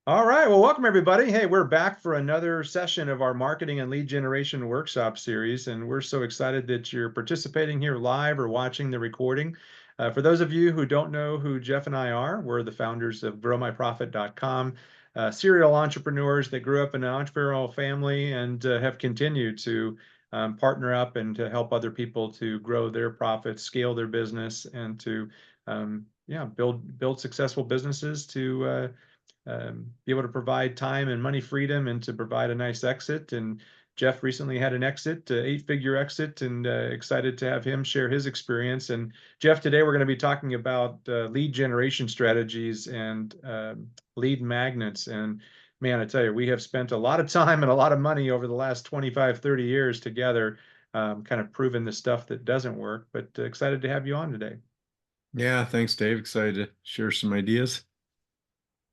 All right, well, welcome everybody. Hey, we're back for another session of our marketing and lead generation workshop series, and we're so excited that you're participating here live or watching the recording. For those of you who don't know who Jeff and I are, we're the founders of growmyprofit.com, serial entrepreneurs that grew up in an entrepreneurial family and have continued to partner up and to help other people to grow their profits, scale their business, and to build successful businesses to be able to provide time and money freedom and to provide a nice exit. And Jeff recently had an exit, 8-figure exit, and excited to have him share his experience. And Jeff, today we're going to be talking about lead generation strategies and lead magnets. And man, I tell you, we have spent a lot of time and a lot of money over the last 25, 30 years together, kind of proving the stuff that doesn't work, but excited to have you on today. Yeah, thanks, Dave. Excited to share some ideas.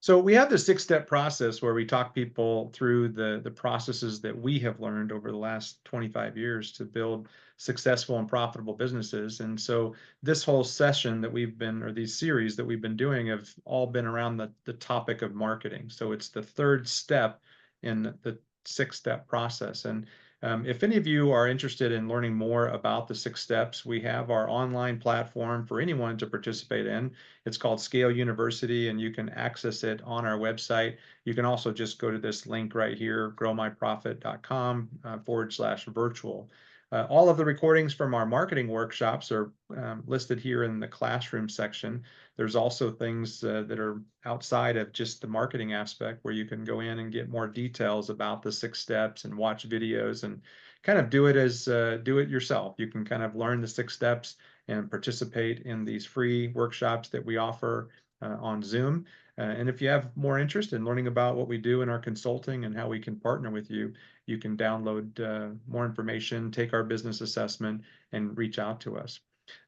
So we have the 6-step process where we talk people through the processes that we have learned over the last 25 years to build successful and profitable businesses. And so this whole session that we've been, or these series that we've been doing have all been around the topic of marketing. So it's the third step in the 6-step process. And if any of you are interested in learning more about the 6 steps, we have our online platform for anyone to participate in. It's called Scale University, and you can access it on our website. You can also just go to this link right here, growmyprofit.com /virtual. All of the recordings from our marketing workshops are listed here in the classroom section. There's also things that are outside of just the marketing aspect where you can go in and get more details about the 6 steps and watch videos and kind of do it yourself. You can kind of learn the 6 steps and participate in these free workshops that we offer on Zoom. And if you have more interest in learning about what we do in our consulting and how we can partner with you, you can download more information, take our business assessment, and reach out to us.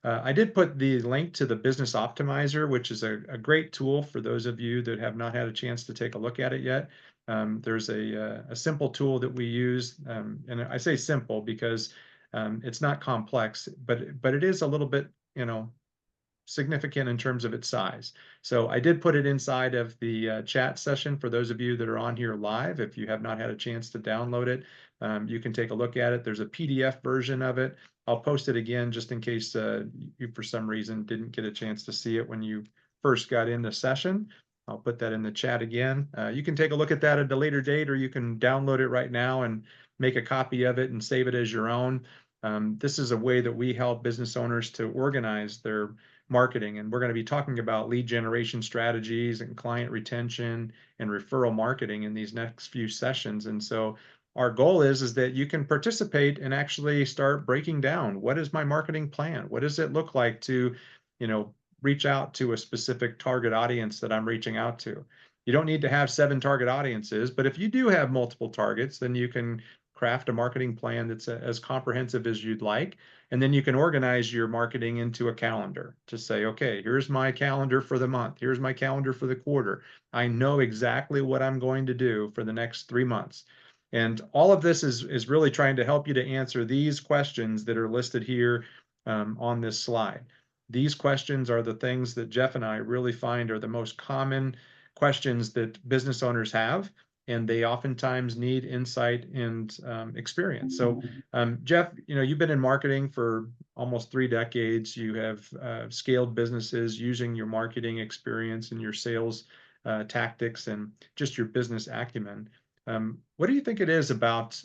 I did put the link to the Business Optimizer, which is a great tool for those of you that have not had a chance to take a look at it yet. There's a simple tool that we use, and I say simple because it's not complex, but it is a little bit, significant in terms of its size. So I did put it inside of the chat session for those of you that are on here live. If you have not had a chance to download it, you can take a look at it. There's a PDF version of it. I'll post it again just in case you, for some reason, didn't get a chance to see it when you first got in the session. I'll put that in the chat again. You can take a look at that at a later date, or you can download it right now and make a copy of it and save it as your own. This is a way that we help business owners to organize their marketing. And we're going to be talking about lead generation strategies and client retention and referral marketing in these next few sessions. And so our goal is that you can participate and actually start breaking down, what is my marketing plan? What does it look like to, reach out to a specific target audience that I'm reaching out to? You don't need to have 7 target audiences, but if you do have multiple targets, then you can craft a marketing plan that's as comprehensive as you'd like. And then you can organize your marketing into a calendar to say, okay, here's my calendar for the month. Here's my calendar for the quarter. I know exactly what I'm going to do for the next 3 months. And all of this is really trying to help you to answer these questions that are listed here on this slide. These questions are the things that Jeff and I really find are the most common questions that business owners have, and they oftentimes need insight and experience. So, Jeff, you've been in marketing for almost 3 decades. You have scaled businesses using your marketing experience and your sales tactics and just your business acumen. What do you think it is about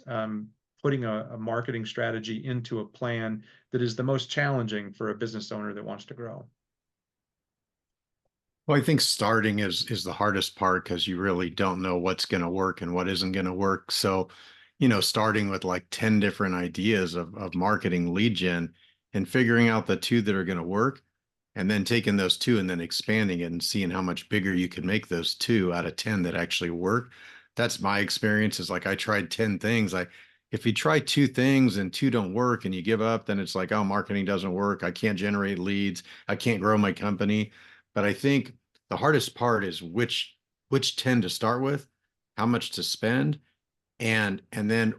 putting a marketing strategy into a plan that is the most challenging for a business owner that wants to grow? Well, I think starting is the hardest part because you really don't know what's going to work and what isn't going to work. So, starting with like 10 different ideas of marketing lead gen and figuring out the 2 that are going to work, and then taking those 2 and then expanding it and seeing how much bigger you can make those 2 out of 10 that actually work. That's my experience. Is like I tried 10 things. If you try 2 things and 2 don't work and you give up, then it's like, oh, marketing doesn't work. I can't generate leads. I can't grow my company. But I think the hardest part is which 10 to start with, how much to spend, and then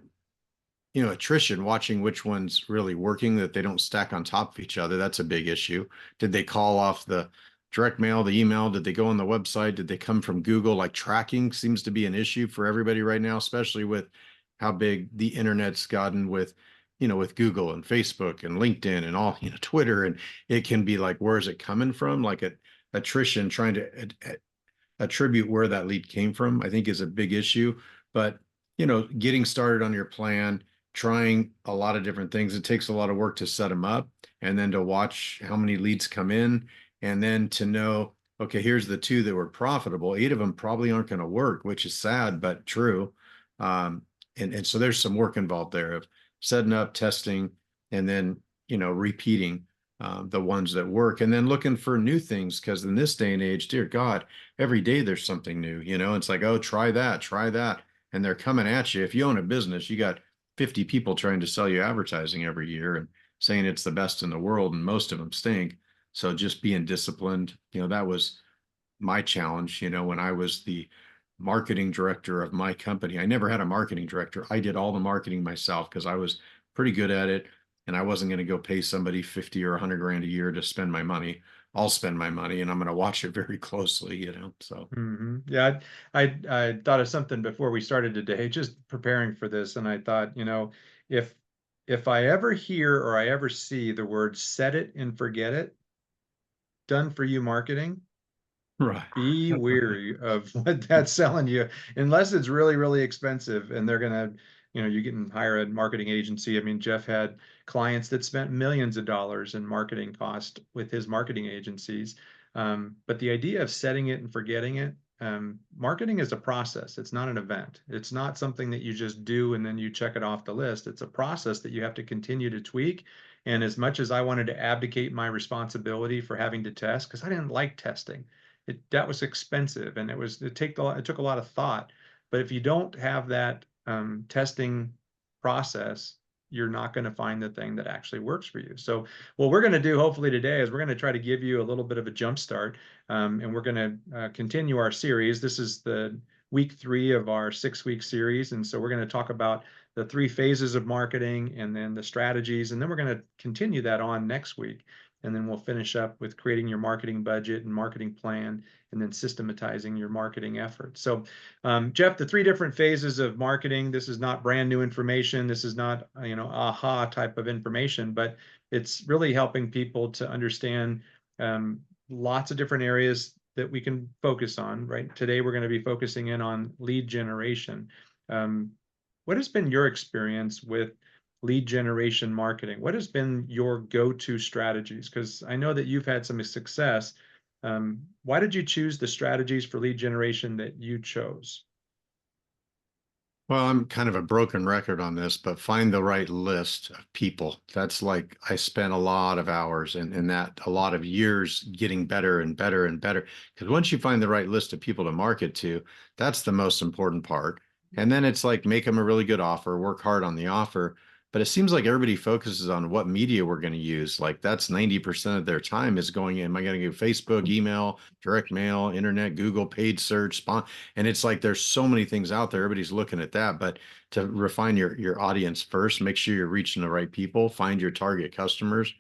attrition, watching which one's really working, that they don't stack on top of each other. That's a big issue. Did they call off direct mail, the email? Did they go on the website? Did they come from Google? Like tracking seems to be an issue for everybody right now, especially with how big the internet's gotten with, with Google and Facebook and LinkedIn and all, Twitter. And it can be like, where is it coming from? Like attrition, trying to attribute where that lead came from, I think is a big issue. But, getting started on your plan, trying a lot of different things, it takes a lot of work to set them up and then to watch how many leads come in and then to know, okay, here's the 2 that were profitable. 8 of them probably aren't going to work, which is sad, but true. And so there's some work involved there of setting up, testing, and then, repeating the ones that work and then looking for new things. Because in this day and age, dear God, every day there's something new, it's like, oh, try that, try that. And they're coming at you. If you own a business, you got 50 people trying to sell you advertising every year and saying it's the best in the world, and most of them stink. So just being disciplined, that was my challenge, when I was the marketing director of my company. I never had a marketing director. I did all the marketing myself because I was pretty good at it. And I wasn't going to go pay somebody 50 or 100 grand a year to spend my money. I'll spend my money and I'm going to watch it very closely, so. Yeah, I thought of something before we started today, just preparing for this, and I thought, if if I ever hear or I ever see the word "set it and forget it" done for you marketing, Right. be weary of what that's selling you, unless it's really, really expensive and they're gonna, you can hire a marketing agency. I mean, Jeff had clients that spent millions of dollars in marketing cost with his marketing agencies. But the idea of setting it and forgetting it, marketing is a process. It's not an event. It's not something that you just do and then you check it off the list. It's a process that you have to continue to tweak. And as much as I wanted to abdicate my responsibility for having to test, because I didn't like testing, that was expensive and it took a lot of thought. But if you don't have that testing process, you're not going to find the thing that actually works for you. So what we're going to do hopefully today is we're going to try to give you a little bit of a jump start, and we're going to continue our series. This is the week 3 of our 6-week series, and so we're going to talk about the 3 phases of marketing and then the strategies, and then we're going to continue that on next week. And then we'll finish up with creating your marketing budget and marketing plan, and then systematizing your marketing efforts. So, Jeff, the 3 different phases of marketing, this is not brand new information. This is not, aha type of information, but it's really helping people to understand lots of different areas that we can focus on, right? Today, we're going to be focusing in on lead generation. What has been your experience with lead generation marketing? What has been your go-to strategies? Because I know that you've had some success. Why did you choose the strategies for lead generation that you chose? Well, I'm kind of a broken record on this, but find the right list of people. That's like I spent a lot of hours and that a lot of years getting better and better and better. Because once you find the right list of people to market to, that's the most important part. And then it's like make them a really good offer, work hard on the offer. But it seems like everybody focuses on what media we're going to use. Like that's 90% of their time is going in. Am I going to go Facebook, email, direct mail, internet, Google, paid search, and it's like there's so many things out there. Everybody's looking at that, but to refine your audience first, make sure you're reaching the right people, find your target customers,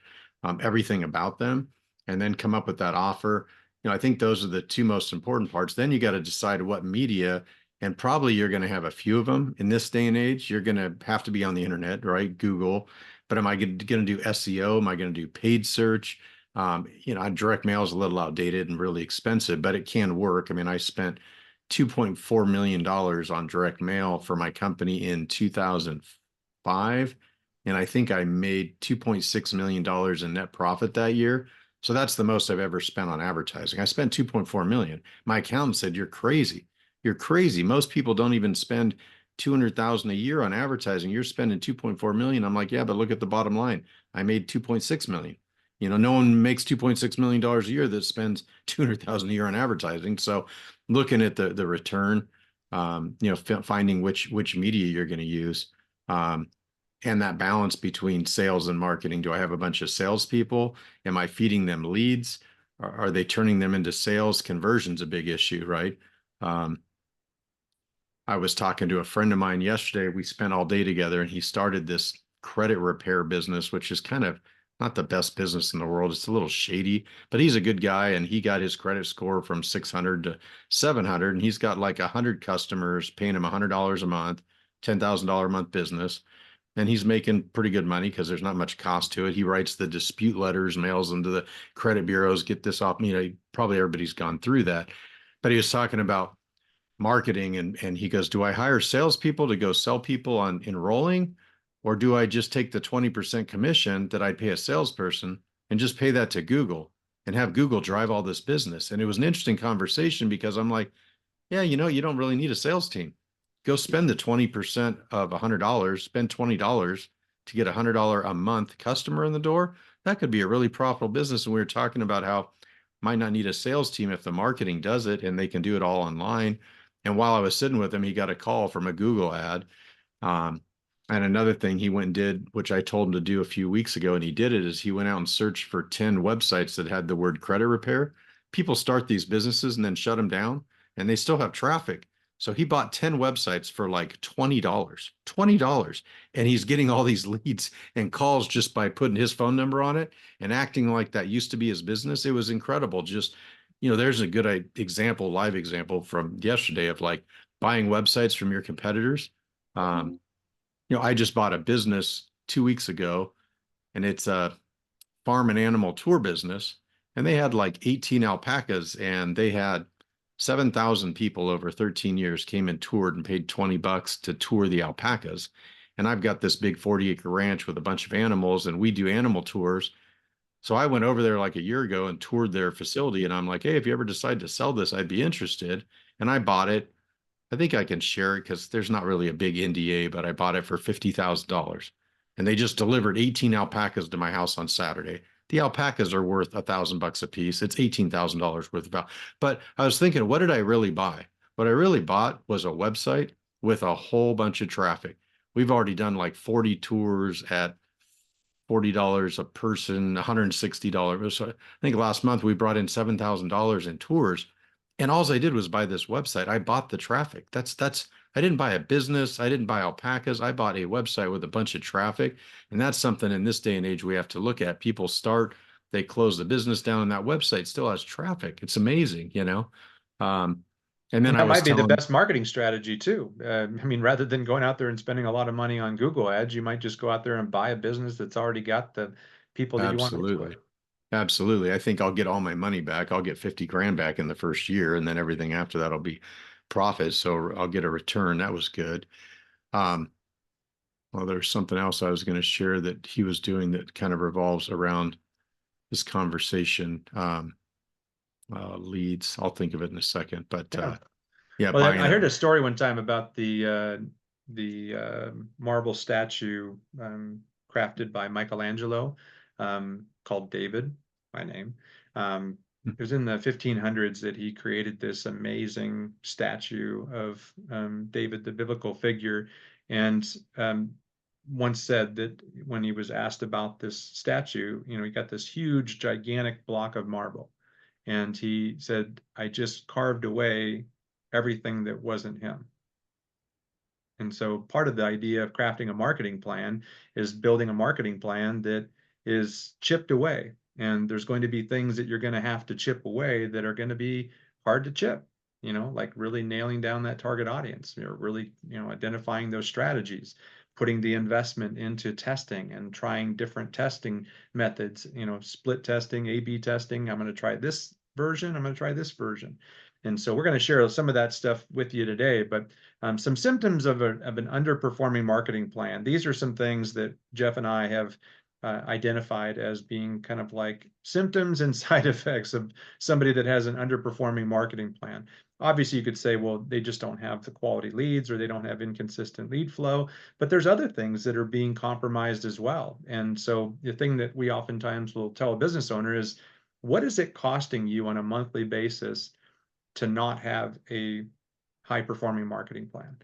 everything about them, and then come up with that offer. I think those are the 2 most important parts. Then you got to decide what media, and probably you're going to have a few of them in this day and age. You're going to have to be on the internet, right? Google. But am I going to do SEO? Am I going to do paid search? Direct mail is a little outdated and really expensive, but it can work. I mean, I spent $2.4 million on direct mail for my company in 2005. And I think I made $2.6 million in net profit that year. So that's the most I've ever spent on advertising. I spent 2.4 million. My accountant said, "You're crazy. You're crazy. Most people don't even spend 200,000 a year on advertising. You're spending 2.4 million." I'm like, "Yeah, but look at the bottom line. I made 2.6 million. No one makes $2.6 million a year that spends 200,000 a year on advertising." So looking at the return, finding which media you're going to use, and that balance between sales and marketing. Do I have a bunch of salespeople? Am I feeding them leads? Are they turning them into sales? Conversion's a big issue, right? I was talking to a friend of mine yesterday. We spent all day together, and he started this credit repair business, which is kind of not the best business in the world. It's a little shady, but he's a good guy and he got his credit score from 600 to 700 and he's got like 100 customers paying him $100 a month, $10,000 a month business. And he's making pretty good money because there's not much cost to it. He writes the dispute letters, mails them to the credit bureaus, get this off. Probably everybody's gone through that. But he was talking about marketing and he goes, do I hire salespeople to go sell people on enrolling? Or do I just take the 20% commission that I'd pay a salesperson and just pay that to Google and have Google drive all this business? And it was an interesting conversation because I'm like, yeah, you don't really need a sales team. Go spend the 20% of $100, spend $20 to get a $100 a month customer in the door. That could be a really profitable business. And we were talking about how might not need a sales team if the marketing does it and they can do it all online. And while I was sitting with him, he got a call from a Google ad. Um, and another thing he went and did, which I told him to do a few weeks ago, and he did it, is he went out and searched for 10 websites that had the word credit repair. People start these businesses and then shut them down, and they still have traffic. So he bought 10 websites for like $20, and he's getting all these leads and calls just by putting his phone number on it and acting like that used to be his business. It was incredible. Just, there's a good example, live example from yesterday of like buying websites from your competitors. Um, I just bought a business 2 weeks ago, and it's a farm and animal tour business. And they had like 18 alpacas, and they had 7,000 people over 13 years came and toured and paid $20 to tour the alpacas. And I've got this big 40-acre ranch with a bunch of animals, and we do animal tours. So I went over there like a year ago and toured their facility. And I'm like, hey, if you ever decide to sell this, I'd be interested. And I bought it. I think I can share it because there's not really a big NDA, but I bought it for $50,000. And they just delivered 18 alpacas to my house on Saturday. The alpacas are worth $1,000 a piece. It's $18,000 worth of value. But I was thinking, what did I really buy? What I really bought was a website with a whole bunch of traffic. We've already done like 40 tours at $40 a person, $160. So I think last month we brought in $7,000 in tours. And all I did was buy this website. I bought the traffic. I didn't buy a business. I didn't buy alpacas. I bought a website with a bunch of traffic. And that's something in this day and age we have to look at. People start, they close the business down, and that website still has traffic. It's amazing. Um, and then And I that was might be the telling, best marketing strategy too. I mean, rather than going out there and spending a lot of money on Google ads, you might just go out there and buy a business that's already got the people that you want into it. absolutely. Absolutely. I think I'll get all my money back. I'll get 50 grand back in the first year, and then everything after that will be profit. So I'll get a return. That was good. Um, well, there's something else I was going to share that he was doing that kind of revolves around this conversation. Leads. I'll think of it in a second. But Yeah. yeah, Well, buying I heard a a story one time about the marble statue crafted by Michelangelo, called David by name. It was in the 1500s that he created this amazing statue of David, the biblical figure, and once said that when he was asked about this statue, he got this huge, gigantic block of marble. And he said, I just carved away everything that wasn't him. And so part of the idea of crafting a marketing plan is building a marketing plan that is chipped away. And there's going to be things that you're going to have to chip away that are going to be hard to chip, like really nailing down that target audience, really, identifying those strategies, putting the investment into testing and trying different testing methods, split testing, A/B testing. I'm going to try this version. I'm going to try this version. And so we're going to share some of that stuff with you today, but some symptoms of an underperforming marketing plan. These are some things that Jeff and I have identified as being kind of like symptoms and side effects of somebody that has an underperforming marketing plan. Obviously, you could say, well, they just don't have the quality leads or they don't have inconsistent lead flow, but there's other things that are being compromised as well. And so the thing that we oftentimes will tell a business owner is, what is it costing you on a monthly basis to not have a high performing marketing plan?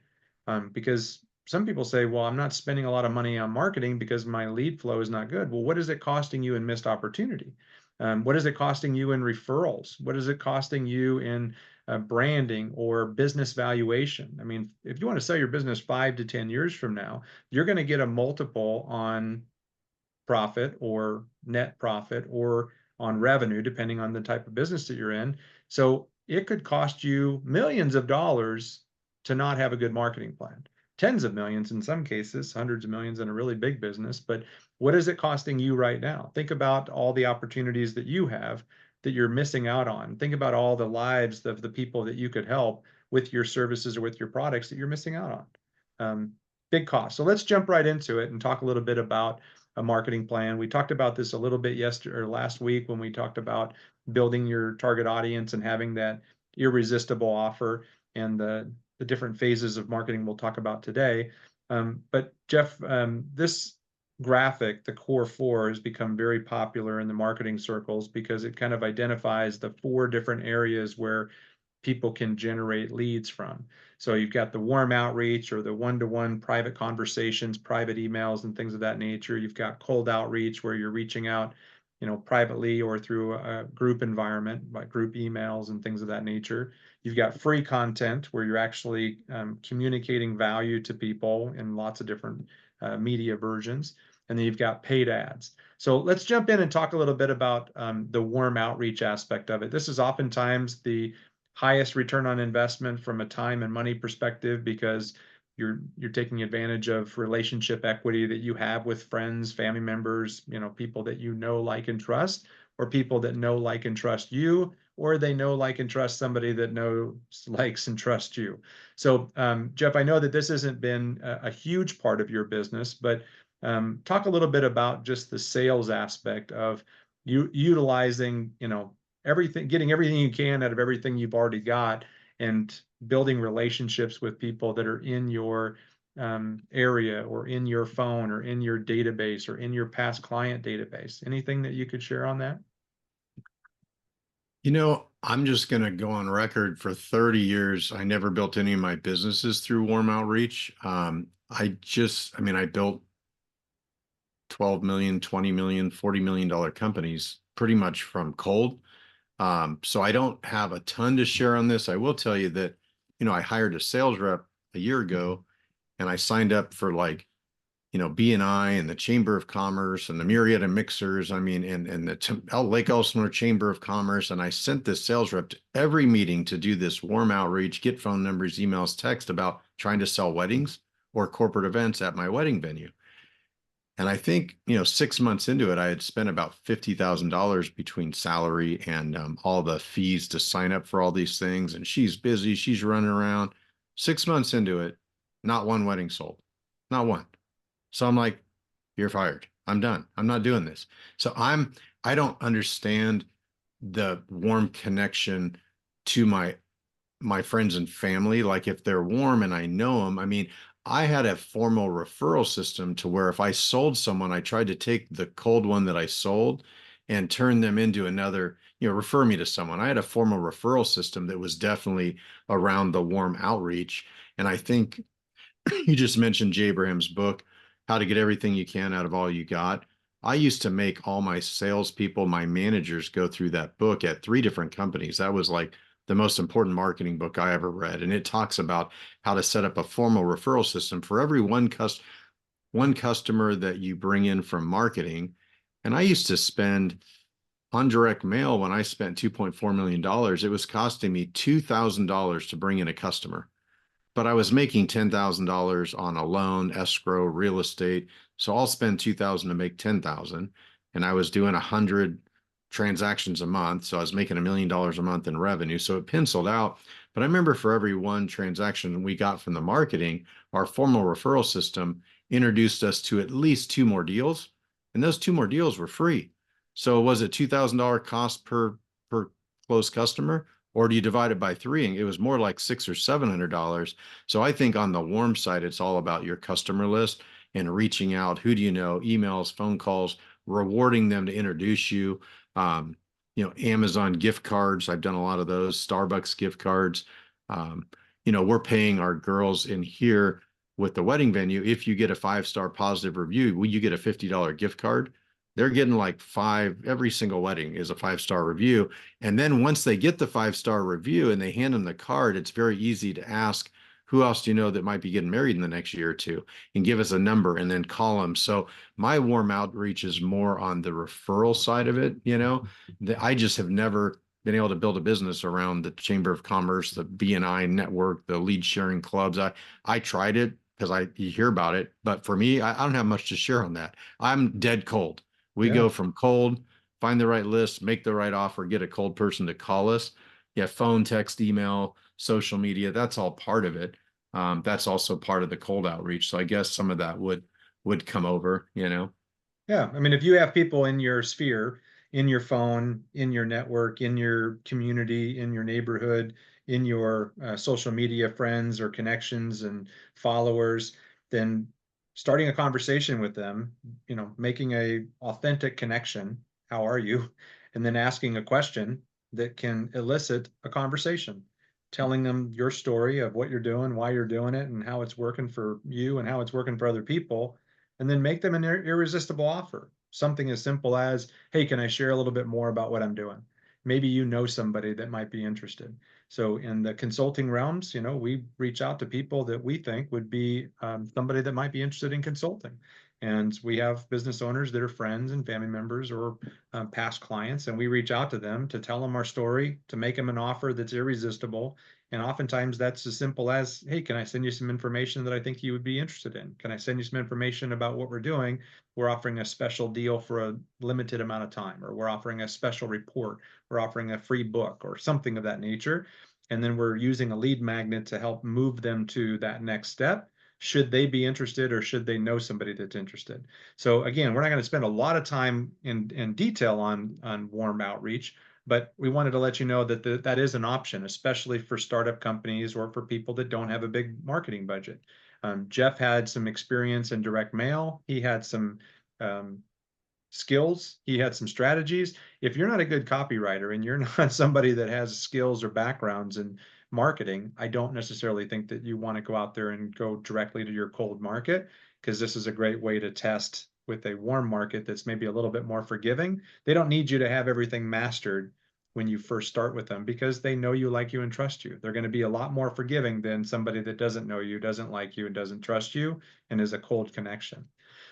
Because some people say, well, I'm not spending a lot of money on marketing because my lead flow is not good. Well, what is it costing you in missed opportunity? What is it costing you in referrals? What is it costing you in branding or business valuation? I mean, if you want to sell your business 5 to 10 years from now, you're going to get a multiple on profit or net profit or on revenue, depending on the type of business that you're in. So it could cost you millions of dollars to not have a good marketing plan. Tens of millions in some cases, hundreds of millions in a really big business. But what is it costing you right now? Think about all the opportunities that you have that you're missing out on. Think about all the lives of the people that you could help with your services or with your products that you're missing out on. Big cost. So let's jump right into it and talk a little bit about a marketing plan. We talked about this a little bit yesterday or last week when we talked about building your target audience and having that irresistible offer and the different phases of marketing we'll talk about today. But Jeff, this graphic, the core four, has become very popular in the marketing circles because it kind of identifies the four different areas where people can generate leads from. So you've got the warm outreach or the one-to-one private conversations, private emails, and things of that nature. You've got cold outreach where you're reaching out, privately or through a group environment, like group emails and things of that nature. You've got free content where you're actually communicating value to people in lots of different media versions. And then you've got paid ads. So let's jump in and talk a little bit about the warm outreach aspect of it. This is oftentimes the highest return on investment from a time and money perspective because you're taking advantage of relationship equity that you have with friends, family members, people that you know, like, and trust, or people that know, like, and trust you, or they know, like, and trust somebody that knows, likes, and trusts you. So, Jeff, I know that this hasn't been a huge part of your business, but talk a little bit about just the sales aspect of you utilizing, everything, getting everything you can out of everything you've already got, and building relationships with people that are in your area or in your phone or in your database or in your past client database. Anything that you could share on that? I'm just going to go on record for 30 years. I never built any of my businesses through warm outreach. I built 12 million, 20 million, $40 million companies pretty much from cold. So I don't have a ton to share on this. I will tell you that, I hired a sales rep a year ago and I signed up for BNI and the Chamber of Commerce and the Marietta Mixers. And the Lake Elsinore Chamber of Commerce. And I sent this sales rep to every meeting to do this warm outreach, get phone numbers, emails, text about trying to sell weddings or corporate events at my wedding venue. And I think, 6 months into it, I had spent about $50,000 between salary and all the fees to sign up for all these things. And she's busy. She's running around. 6 months into it, not one wedding sold. Not one. So I'm like, you're fired. I'm done. I'm not doing this. So I don't understand the warm connection to my friends and family. Like if they're warm and I know them, I had a formal referral system to where if I sold someone, I tried to take the cold one that I sold and turn them into another, refer me to someone. I had a formal referral system that was definitely around the warm outreach. And I think you just mentioned Jay Abraham's book, How to Get Everything You Can Out of All You Got. I used to make all my salespeople, my managers go through that book at 3 different companies. That was like the most important marketing book I ever read. And it talks about how to set up a formal referral system for every one customer that you bring in from marketing. And I used to spend on direct mail, when I spent $2.4 million, it was costing me $2,000 to bring in a customer. But I was making $10,000 on a loan, escrow, real estate. So I'll spend $2,000 to make $10,000. And I was doing 100 transactions a month. So I was making $1 million a month in revenue. So it penciled out. But I remember for every one transaction we got from the marketing, our formal referral system introduced us to at least 2 more deals. And those 2 more deals were free. So was it $2,000 cost per closed customer? Or do you divide it by 3? And it was more like $600 or $700. So I think on the warm side, it's all about your customer list and reaching out. Who do you know? Emails, phone calls, rewarding them to introduce you. Amazon gift cards. I've done a lot of those. Starbucks gift cards. We're paying our girls in here with the wedding venue. If you get a 5-star positive review, you get a $50 gift card. They're getting like 5, every single wedding is a 5-star review. And then once they get the 5-star review and they hand them the card, it's very easy to ask Who else do you know that might be getting married in the next year or two? And give us a number and then call them. So my warm outreach is more on the referral side of it. I just have never been able to build a business around the Chamber of Commerce, the BNI network, the lead sharing clubs. I tried it because you hear about it, but for me, I don't have much to share on that. I'm dead cold. We Yeah. go from cold, find the right list, make the right offer, get a cold person to call us. Yeah, phone, text, email, social media, that's all part of it. That's also part of the cold outreach. So I guess some of that would come over. Yeah, I mean, if you have people in your sphere, in your phone, in your network, in your community, in your neighborhood, in your social media friends or connections and followers, then starting a conversation with them, making a authentic connection, how are you? And then asking a question that can elicit a conversation, telling them your story of what you're doing, why you're doing it, and how it's working for you and how it's working for other people, and then make them an irresistible offer. Something as simple as, hey, can I share a little bit more about what I'm doing? Maybe you know somebody that might be interested. So in the consulting realms, we reach out to people that we think would be somebody that might be interested in consulting. And we have business owners that are friends and family members or past clients, and we reach out to them to tell them our story, to make them an offer that's irresistible. And oftentimes that's as simple as, hey, can I send you some information that I think you would be interested in? Can I send you some information about what we're doing? We're offering a special deal for a limited amount of time, or we're offering a special report, we're offering a free book, or something of that nature. And then we're using a lead magnet to help move them to that next step. Should they be interested, or should they know somebody that's interested? So again, we're not going to spend a lot of time in detail on warm outreach, but we wanted to let you know that that is an option, especially for startup companies or for people that don't have a big marketing budget. Jeff had some experience in direct mail. He had some um, skills. He had some strategies. If you're not a good copywriter and you're not somebody that has skills or backgrounds in marketing, I don't necessarily think that you want to go out there and go directly to your cold market, because this is a great way to test with a warm market that's maybe a little bit more forgiving. They don't need you to have everything mastered when you first start with them, because they know you, like you, and trust you. They're going to be a lot more forgiving than somebody that doesn't know you, doesn't like you, and doesn't trust you, and is a cold connection.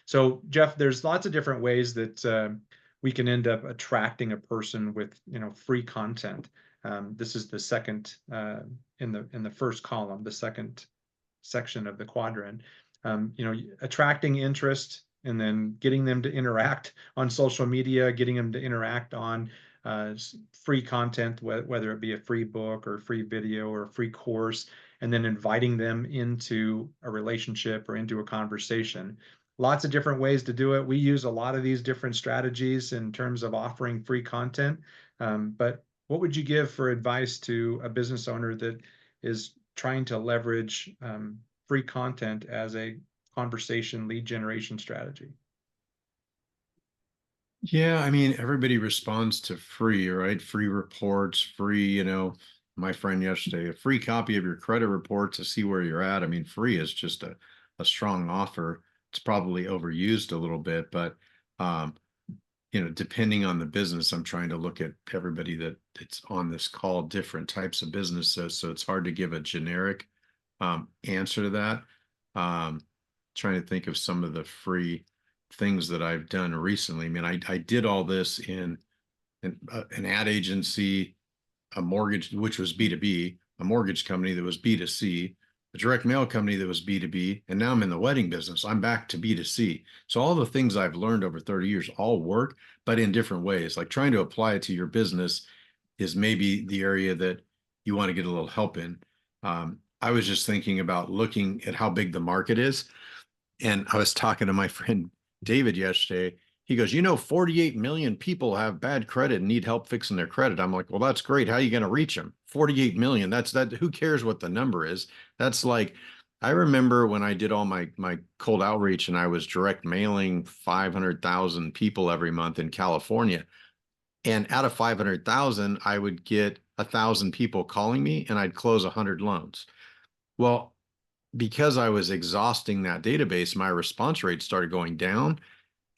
So, Jeff, there's lots of different ways that we can end up attracting a person with, free content. This is the second in the first column, the second section of the quadrant. Attracting interest and then getting them to interact on social media, getting them to interact on free content, whether it be a free book or a free video or a free course, and then inviting them into a relationship or into a conversation. Lots of different ways to do it. We use a lot of these different strategies in terms of offering free content. But what would you give for advice to a business owner that is trying to leverage free content as a conversation lead generation strategy? Yeah, I mean, everybody responds to free, right? Free reports, my friend yesterday, a free copy of your credit report to see where you're at. I mean, free is just a strong offer. It's probably overused a little bit, but um, depending on the business, I'm trying to look at everybody that's on this call, different types of businesses. So it's hard to give a generic answer to that. Um, Trying to think of some of the free things that I've done recently. I mean, I did all this in an ad agency, a mortgage, which was B2B, a mortgage company that was B2C, a direct mail company that was B2B, and now I'm in the wedding business. I'm back to B2C. So all the things I've learned over 30 years all work, but in different ways. Like trying to apply it to your business is maybe the area that you want to get a little help in. I was just thinking about looking at how big the market is. And I was talking to my friend David yesterday. He goes, 48 million people have bad credit and need help fixing their credit. I'm like, well, that's great. How are you going to reach them? 48 million. That's that. Who cares what the number is? That's like, I remember when I did all my cold outreach and I was direct mailing 500,000 people every month in California. And out of 500,000, I would get 1,000 people calling me and I'd close 100 loans. Well, because I was exhausting that database, my response rate started going down.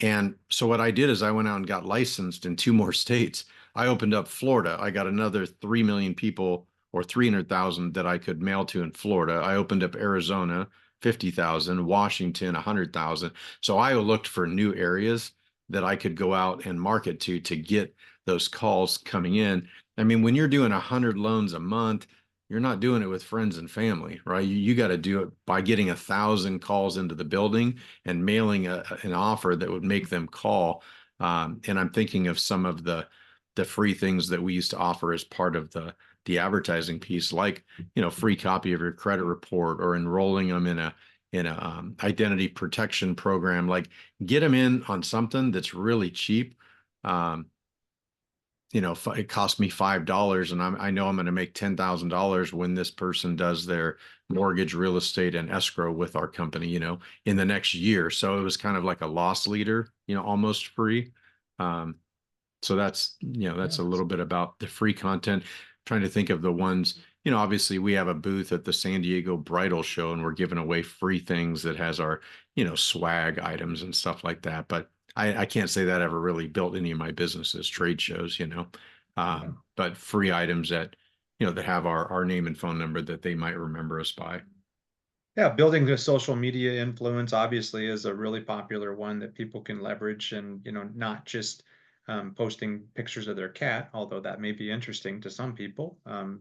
And so what I did is I went out and got licensed in two more states. I opened up Florida. I got another 3 million people or 300,000 that I could mail to in Florida. I opened up Arizona, 50,000, Washington, 100,000. So I looked for new areas that I could go out and market to get those calls coming in. I mean, when you're doing 100 loans a month, you're not doing it with friends and family, right? You got to do it by getting 1,000 calls into the building and mailing an offer that would make them call. And I'm thinking of some of the free things that we used to offer as part of the advertising piece, like, free copy of your credit report, or enrolling them in a identity protection program. Like, get them in on something that's really cheap. Um, it cost me $5, and I know I'm going to make $10,000 when this person does their mortgage, real estate, and escrow with our company, in the next year. So it was kind of like a loss leader, almost free. Um, so that's a Yes. little bit about the free content. Trying to think of the ones, obviously we have a booth at the San Diego Bridal Show, and we're giving away free things that has our, swag items and stuff like that. But I can't say that ever really built any of my businesses, trade shows, Yeah. but free items that have our name and phone number that they might remember us by. Yeah, building the social media influence obviously is a really popular one that people can leverage, and not just posting pictures of their cat, although that may be interesting to some people,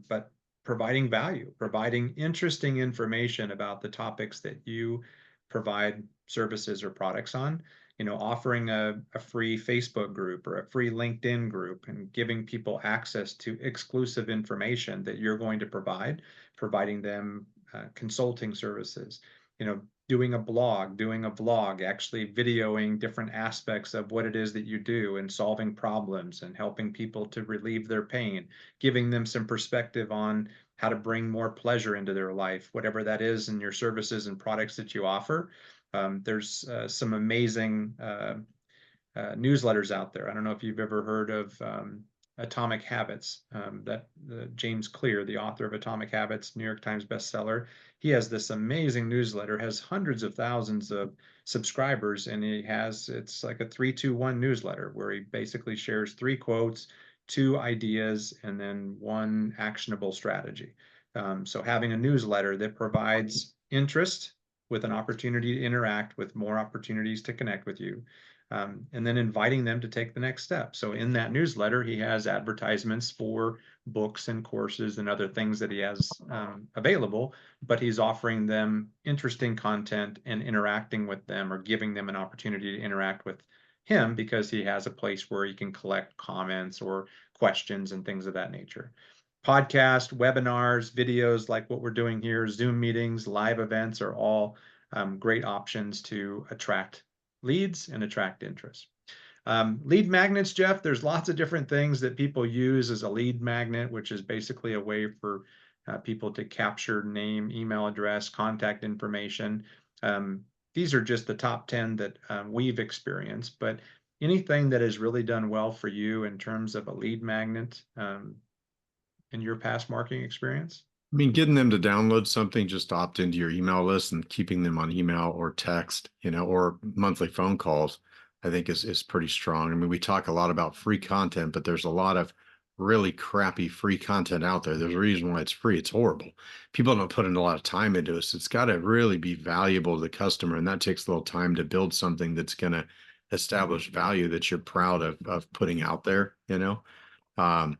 but providing value, providing interesting information about the topics that you provide services or products on. Offering a free Facebook group or a free LinkedIn group, and giving people access to exclusive information that you're going to provide, providing them consulting services, doing a blog, doing a vlog, actually videoing different aspects of what it is that you do, and solving problems and helping people to relieve their pain, giving them some perspective on how to bring more pleasure into their life, whatever that is in your services and products that you offer. There's some amazing newsletters out there. I don't know if you've ever heard of Atomic Habits. That James Clear, the author of Atomic Habits, New York Times bestseller, he has this amazing newsletter, has hundreds of thousands of subscribers, and it's like a 3-2-1 newsletter where he basically shares 3 quotes, 2 ideas, and then one actionable strategy. So having a newsletter that provides interest with an opportunity to interact, with more opportunities to connect with you, and then inviting them to take the next step. So in that newsletter, he has advertisements for books and courses and other things that he has available, but he's offering them interesting content and interacting with them, or giving them an opportunity to interact with him, because he has a place where he can collect comments or questions and things of that nature. Podcast, webinars, videos like what we're doing here, Zoom meetings, live events are all great options to attract leads and attract interest. Lead magnets, Jeff, there's lots of different things that people use as a lead magnet, which is basically a way for people to capture name, email address, contact information. These are just the top 10 that we've experienced, but anything that has really done well for you in terms of a lead magnet in your past marketing experience? I mean, getting them to download something, just to opt into your email list, and keeping them on email or text, or monthly phone calls, I think is pretty strong. I mean, we talk a lot about free content, but there's a lot of really crappy free content out there. There's a reason why it's free. It's horrible. People don't put in a lot of time into it. So it's got to really be valuable to the customer. And that takes a little time to build something that's going to establish value that you're proud of putting out there. Um,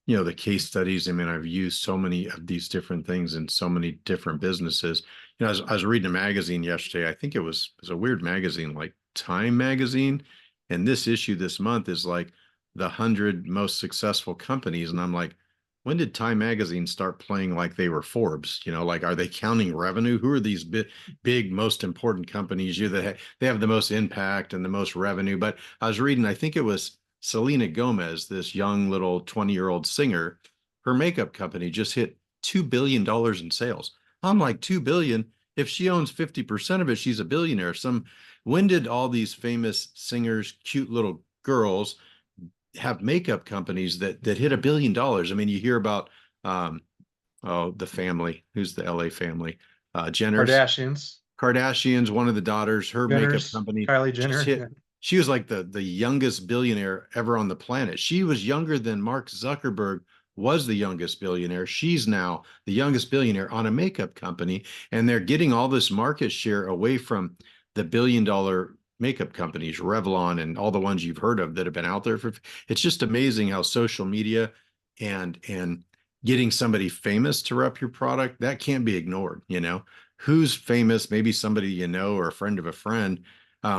the case studies. I mean, I've used so many of these different things in so many different businesses. I was reading a magazine yesterday. I think it was a weird magazine, like Time magazine. And this issue this month is like the 100 most successful companies. And I'm like, when did Time magazine start playing like they were Forbes? Like, are they counting revenue? Who are these big, most important companies? They have the most impact and the most revenue. But I was reading, I think it was Selena Gomez, this young little 20-year-old singer, her makeup company just hit $2 billion in sales. I'm like, 2 billion. If she owns 50% of it, she's a billionaire. When did all these famous singers, cute little girls, have makeup companies that hit $1 billion? I mean, you hear about the family. Who's the LA family? Jenner's. Kardashians, Kardashian's one of the daughters, her makeup Jenners, company Kylie just Jenner. hit. She was like the youngest billionaire ever on the planet. She was younger than Mark Zuckerberg was the youngest billionaire. She's now the youngest billionaire on a makeup company, and they're getting all this market share away from the billion-dollar makeup companies, Revlon and all the ones you've heard of that have been out there for. It's just amazing how social media and getting somebody famous to rep your product, that can't be ignored, you know. Who's famous? Maybe somebody you know or a friend of a friend.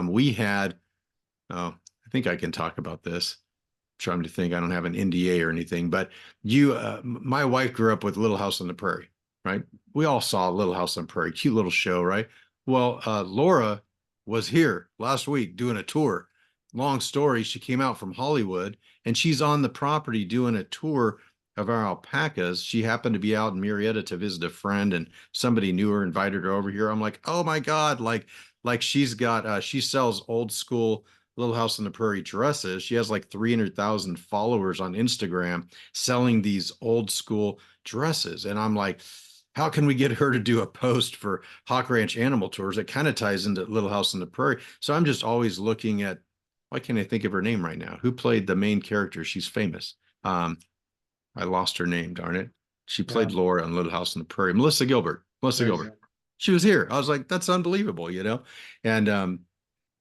We had, oh, I think I can talk about this. Trying to think, I don't have an NDA or anything, but my wife grew up with Little House on the Prairie, right? We all saw Little House on the Prairie, cute little show, right? Well, Laura was here last week doing a tour. Long story, she came out from Hollywood and she's on the property doing a tour of our alpacas. She happened to be out in Murrieta to visit a friend, and somebody knew her, invited her over here. I'm like, oh my God, like she's got she sells old school Little House on the Prairie dresses. She has like 300,000 followers on Instagram selling these old school dresses. And I'm like, how can we get her to do a post for Hawk Ranch Animal Tours? It kind of ties into Little House on the Prairie. So I'm just always looking at, why can't I think of her name right now? Who played the main character? She's famous. Um, I lost her name, darn it. She Yeah, played Laura on Little House on the Prairie. Melissa Gilbert. Melissa there you Gilbert. go. She was here. I was like, that's unbelievable, you know? And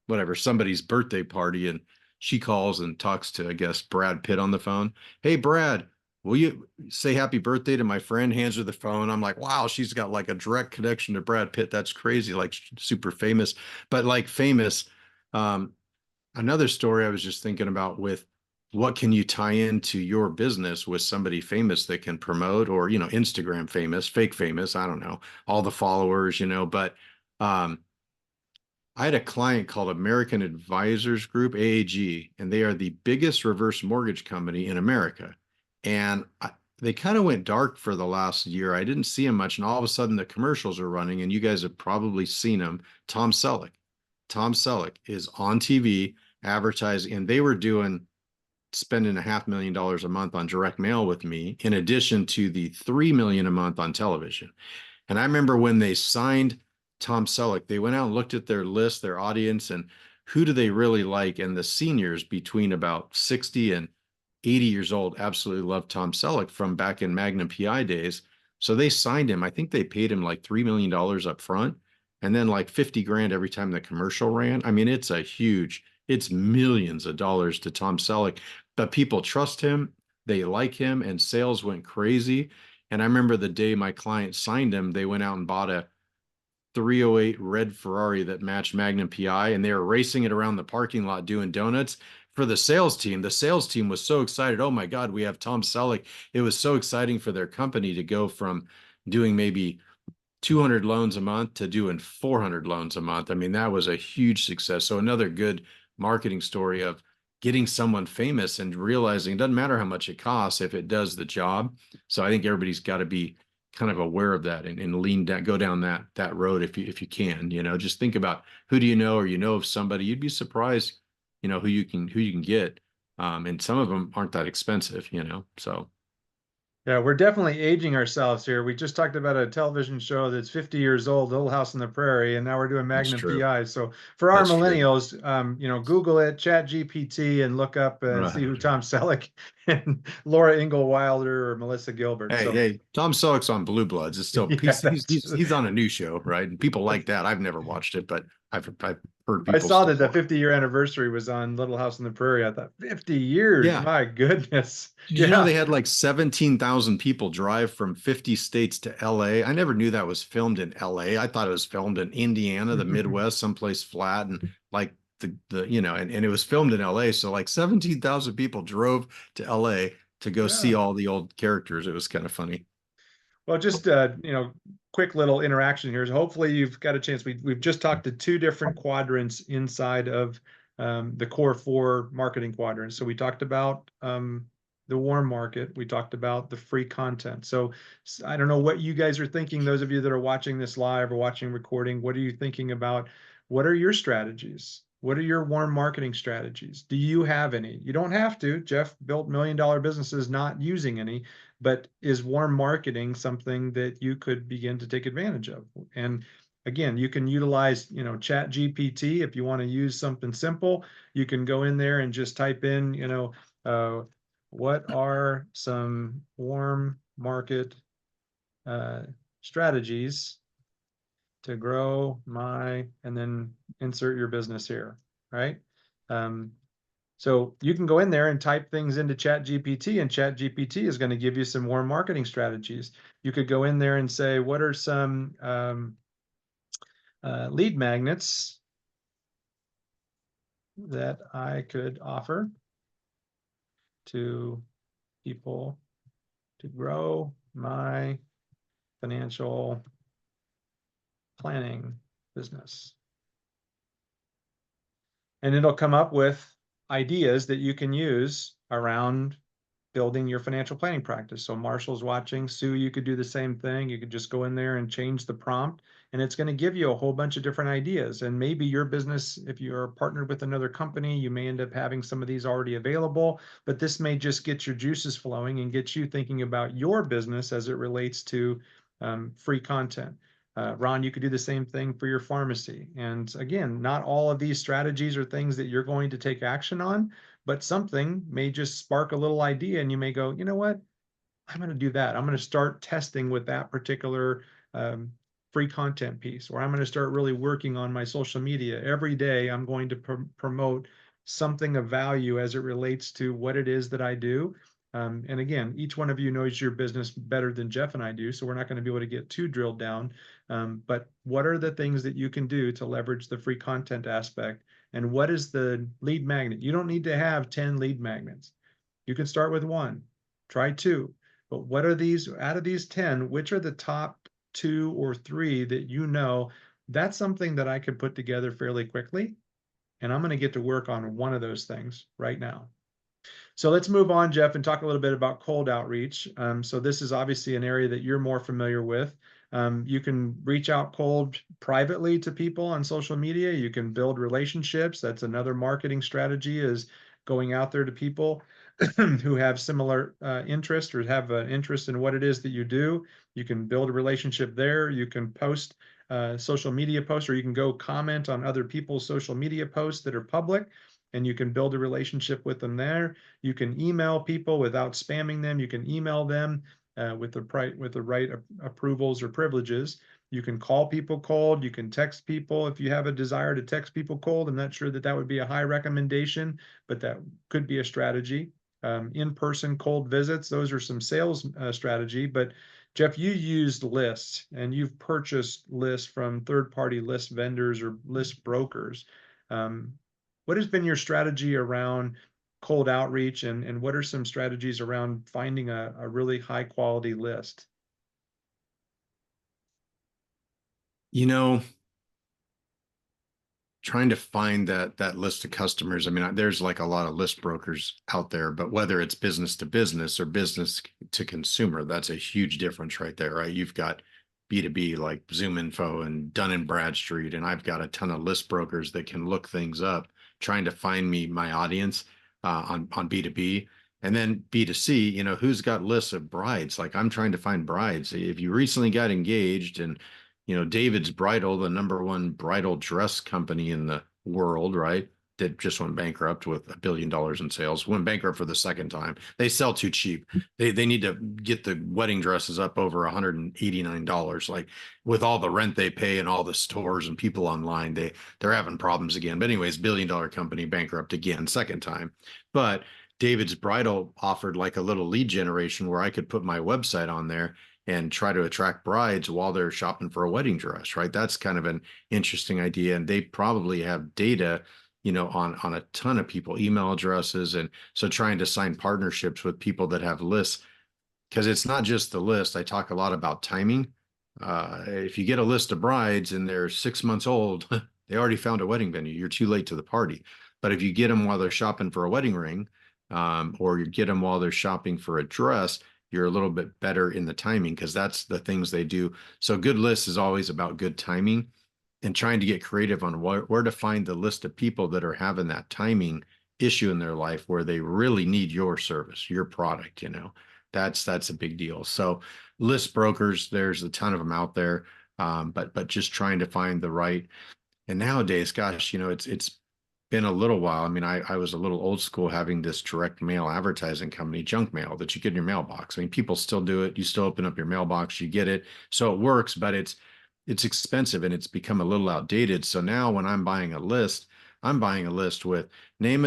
whatever, somebody's birthday party, and she calls and talks to, I guess, Brad Pitt on the phone. Hey, Brad, will you say happy birthday to my friend? Hands her the phone. I'm like, wow, she's got like a direct connection to Brad Pitt. That's crazy, like super famous, but like famous. Um, Another story I was just thinking about with what can you tie into your business with somebody famous that can promote, or, you know, Instagram famous, fake famous, I don't know, all the followers, you know, but um, I had a client called American Advisors Group, AAG, and they are the biggest reverse mortgage company in America. And they kind of went dark for the last year. I didn't see them much. And all of a sudden, the commercials are running, and you guys have probably seen them. Tom Selleck. Tom Selleck is on TV advertising, and they were spending $500,000 a month on direct mail with me, in addition to the 3 million a month on television. And I remember when they signed Tom Selleck, they went out and looked at their list, their audience, and who do they really like? And the seniors between about 60 and 80 years old absolutely loved Tom Selleck from back in Magnum PI days. So they signed him. I think they paid him like $3 million up front, and then like 50 grand every time the commercial ran. I mean, it's millions of dollars to Tom Selleck, but people trust him. They like him, and sales went crazy. And I remember the day my client signed him, they went out and bought a 308 red Ferrari that matched Magnum PI, and they were racing it around the parking lot doing donuts for the sales team. The sales team was so excited. Oh my God, we have Tom Selleck. It was so exciting for their company to go from doing maybe 200 loans a month to doing 400 loans a month. I mean, that was a huge success. So another good marketing story of getting someone famous and realizing it doesn't matter how much it costs if it does the job. So I think everybody's got to be kind of aware of that, and lean down, go down that road if you can, you know, just think about who do you know, or you know of somebody. You'd be surprised, you know, who you can get. And some of them aren't that expensive, you know, so Yeah, we're definitely aging ourselves here. We just talked about a television show that's 50 years old, Little House on the Prairie, and now we're doing that's Magnum true. PI. So for our That's true. millennials, Google it, Chat GPT, and look up and see who Tom Selleck and Laura Ingalls Wilder or Melissa Gilbert. Hey, So hey, Tom Selleck's on Blue Bloods. It's still yeah, he's on a new show, right? And people like that. I've never watched it, but I've heard I people saw still that the watch. 50-year anniversary was on Little House on the Prairie. I thought 50 years, Yeah. my goodness. Did you know Yeah. they had like 17,000 people drive from 50 states to LA? I never knew that was filmed in LA. I thought it was filmed in Indiana, the Midwest, someplace flat, and like the you know, and it was filmed in LA. So like 17,000 people drove to LA to go see Yeah. all the old characters. It was kind of funny. Well, just quick little interaction here. Hopefully, you've got a chance. We've just talked to two different quadrants inside of the core four marketing quadrants. So we talked about the warm market. We talked about the free content. So I don't know what you guys are thinking. Those of you that are watching this live or watching recording, what are you thinking about? What are your strategies? What are your warm marketing strategies? Do you have any? You don't have to. Jeff built $1 million businesses not using any, but is warm marketing something that you could begin to take advantage of? And again, you can utilize, Chat GPT if you want to use something simple. You can go in there and just type in, what are some warm market strategies to grow my, and then insert your business here, right? So you can go in there and type things into Chat GPT, and Chat GPT is going to give you some warm marketing strategies. You could go in there and say, what are some lead magnets that I could offer to people to grow my financial planning business? And it'll come up with ideas that you can use around building your financial planning practice. So Marshall's watching. Sue, you could do the same thing. You could just go in there and change the prompt, and it's going to give you a whole bunch of different ideas. And maybe your business, if you're partnered with another company, you may end up having some of these already available, but this may just get your juices flowing and get you thinking about your business as it relates to free content. Ron, you could do the same thing for your pharmacy. And again, not all of these strategies are things that you're going to take action on, but something may just spark a little idea and you may go, you know what? I'm going to do that. I'm going to start testing with that particular um, free content piece, or I'm going to start really working on my social media. Every day, I'm going to promote something of value as it relates to what it is that I do. And again, each one of you knows your business better than Jeff and I do, so we're not going to be able to get too drilled down. But what are the things that you can do to leverage the free content aspect? And what is the lead magnet? You don't need to have 10 lead magnets. You can start with one, try two. But what are these, out of these 10, which are the top two or three that you know that's something that I could put together fairly quickly? And I'm going to get to work on one of those things right now. So let's move on, Jeff, and talk a little bit about cold outreach. So this is obviously an area that you're more familiar with. You can reach out cold privately to people on social media. You can build relationships. That's another marketing strategy, is going out there to people who have similar interest or have an interest in what it is that you do. You can build a relationship there. You can post social media posts, or you can go comment on other people's social media posts that are public, and you can build a relationship with them there. You can email people without spamming them. You can email them with the right approvals or privileges. You can call people cold. You can text people if you have a desire to text people cold. I'm not sure that that would be a high recommendation, but that could be a strategy. In-person cold visits, those are some sales strategy. But Jeff, you used lists and you've purchased lists from third-party list vendors or list brokers. Um, what has been your strategy around cold outreach, and what are some strategies around finding a really high quality list? You know, trying to find that list of customers. I mean, there's like a lot of list brokers out there, but whether it's business to business or business to consumer, that's a huge difference right there, right? You've got B2B like Zoom Info and Dun and Bradstreet, and I've got a ton of list brokers that can look things up, trying to find me my audience on B2B. And then B2C, you know, who's got lists of brides? Like I'm trying to find brides. If you recently got engaged and you know, David's Bridal, the number one bridal dress company in the world, right? That just went bankrupt with $1 billion in sales, went bankrupt for the second time. They sell too cheap. They need to get the wedding dresses up over $189. Like with all the rent they pay and all the stores and people online, they're having problems again. But anyways, $1 billion company bankrupt again, second time. But David's Bridal offered like a little lead generation where I could put my website on there and try to attract brides while they're shopping for a wedding dress, right? That's kind of an interesting idea. And they probably have data, you know, on a ton of people, email addresses. And so trying to sign partnerships with people that have lists, because it's not just the list. I talk a lot about timing. If you get a list of brides and they're 6 months old, they already found a wedding venue. You're too late to the party. But if you get them while they're shopping for a wedding ring, or you get them while they're shopping for a dress, you're a little bit better in the timing because that's the things they do. So good list is always about good timing and trying to get creative on where to find the list of people that are having that timing issue in their life where they really need your service, your product, you know. That's a big deal. So list brokers, there's a ton of them out there. But just trying to find the right, and nowadays, gosh, you know, it's been a little while. I mean, I was a little old school having this direct mail advertising company, junk mail that you get in your mailbox. I mean, people still do it. You still open up your mailbox, you get it. So it works, but it's expensive and it's become a little outdated. So now when I'm buying a list, I'm buying a list with name,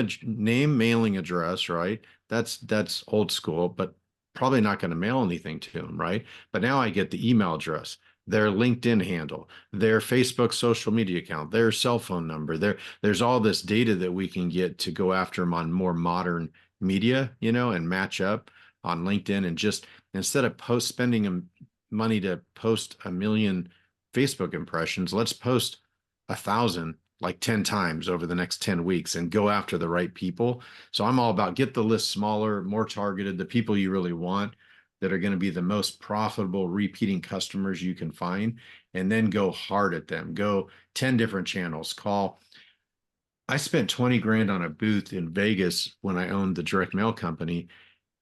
mailing address, right? That's old school, but probably not going to mail anything to them, right? But now I get the email address, their LinkedIn handle, their Facebook social media account, their cell phone number. There's all this data that we can get to go after them on more modern media, and match up on LinkedIn, and just instead of spending money to post a million Facebook impressions, let's post 1,000 like 10 times over the next 10 weeks and go after the right people. So I'm all about get the list smaller, more targeted, the people you really want that are going to be the most profitable repeating customers you can find, and then go hard at them. Go 10 different channels. I spent 20 grand on a booth in Vegas when I owned the direct mail company.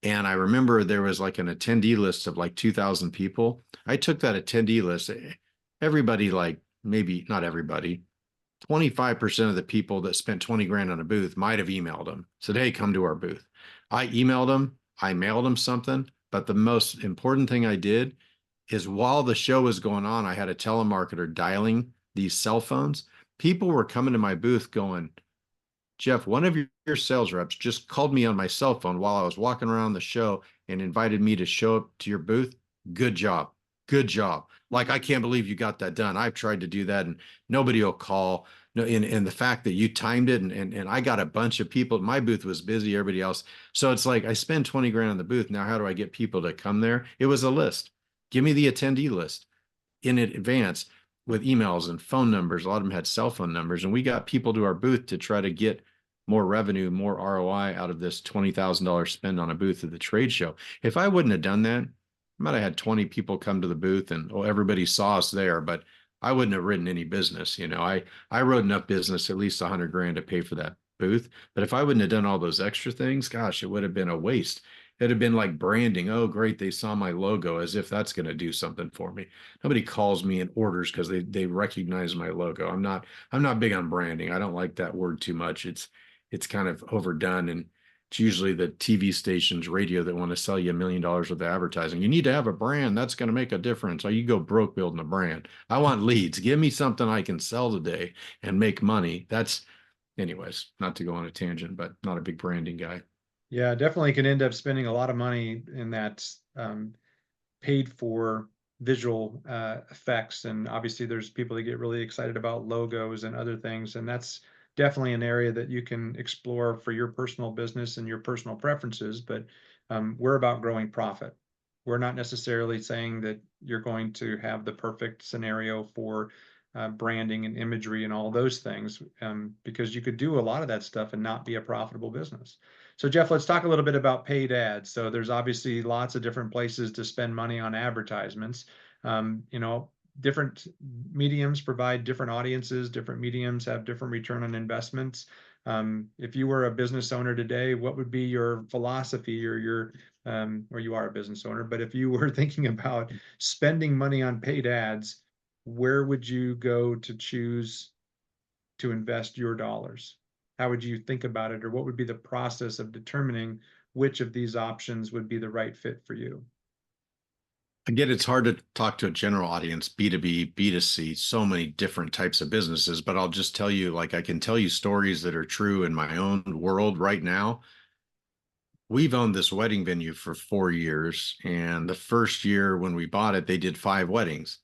And I remember there was like an attendee list of like 2,000 people. I took that attendee list. Everybody, like maybe not everybody, 25% of the people that spent 20 grand on a booth might have emailed them, said, hey, come to our booth. I emailed them, I mailed them something. But the most important thing I did is while the show was going on, I had a telemarketer dialing these cell phones. People were coming to my booth going, Jeff, one of your sales reps just called me on my cell phone while I was walking around the show and invited me to show up to your booth. Good job. Good job. Like, I can't believe you got that done. I've tried to do that and nobody will call. No, and the fact that you timed it and I got a bunch of people, my booth was busy, everybody else. So it's like I spend 20 grand on the booth. Now, how do I get people to come there? It was a list. Give me the attendee list in advance with emails and phone numbers. A lot of them had cell phone numbers, and we got people to our booth to try to get more revenue, more ROI out of this $20,000 spend on a booth at the trade show. If I wouldn't have done that, I might have had 20 people come to the booth and everybody saw us there, but I wouldn't have written any business. I wrote enough business, at least 100 grand to pay for that booth. But if I wouldn't have done all those extra things, gosh, it would have been a waste. It'd have been like branding. Oh, great. They saw my logo, as if that's going to do something for me. Nobody calls me and orders because they recognize my logo. I'm not big on branding. I don't like that word too much. It's kind of overdone, and it's usually the TV stations, radio that want to sell you $1 million worth of advertising. You need to have a brand that's going to make a difference, or you go broke building a brand. I want leads. Give me something I can sell today and make money. Anyways, not to go on a tangent, but not a big branding guy. Yeah, definitely can end up spending a lot of money in that paid for visual effects. And obviously, there's people that get really excited about logos and other things. And that's definitely an area that you can explore for your personal business and your personal preferences. But we're about growing profit. We're not necessarily saying that you're going to have the perfect scenario for branding and imagery and all those things, because you could do a lot of that stuff and not be a profitable business. So Jeff, let's talk a little bit about paid ads. So there's obviously lots of different places to spend money on advertisements. Different mediums provide different audiences, different mediums have different return on investments. If you were a business owner today, what would be your philosophy or you are a business owner, but if you were thinking about spending money on paid ads, where would you go to choose to invest your dollars? How would you think about it, or what would be the process of determining which of these options would be the right fit for you? Again, it's hard to talk to a general audience, B2B, B2C, so many different types of businesses, but I'll just tell you, like, I can tell you stories that are true in my own world right now. We've owned this wedding venue for 4 years, and the first year when we bought it, they did 5 weddings.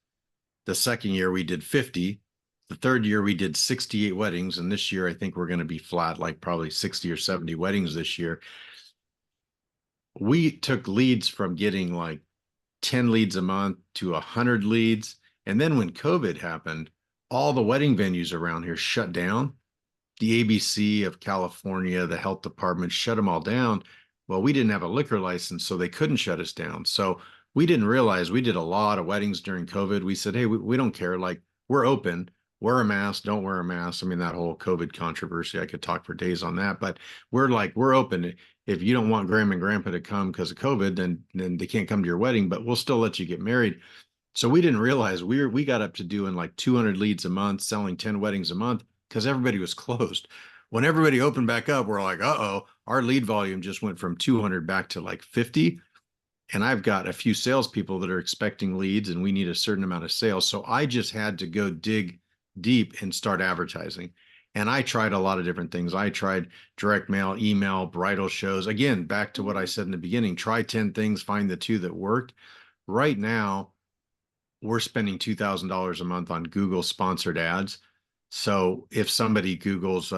The second year we did 50. The third year we did 68 weddings, and this year I think we're going to be flat, like probably 60 or 70 weddings this year. We took leads from getting like 10 leads a month to 100 leads. And then when COVID happened, all the wedding venues around here shut down. The ABC of California, the health department shut them all down. Well, we didn't have a liquor license, so they couldn't shut us down. So we didn't realize we did a lot of weddings during COVID. We said, hey, we don't care. Like, we're open. Wear a mask, don't wear a mask. I mean, that whole COVID controversy, I could talk for days on that, but we're open. If you don't want grandma and grandpa to come because of COVID, then they can't come to your wedding, but we'll still let you get married. So we didn't realize we got up to doing like 200 leads a month, selling 10 weddings a month because everybody was closed. When everybody opened back up, we're like, uh-oh, our lead volume just went from 200 back to like 50. And I've got a few salespeople that are expecting leads and we need a certain amount of sales. So I just had to go dig deep and start advertising. And I tried a lot of different things. I tried direct mail, email, bridal shows. Again, back to what I said in the beginning, try 10 things, find the two that worked. Right now, we're spending $2,000 a month on Google sponsored ads. So if somebody Googles,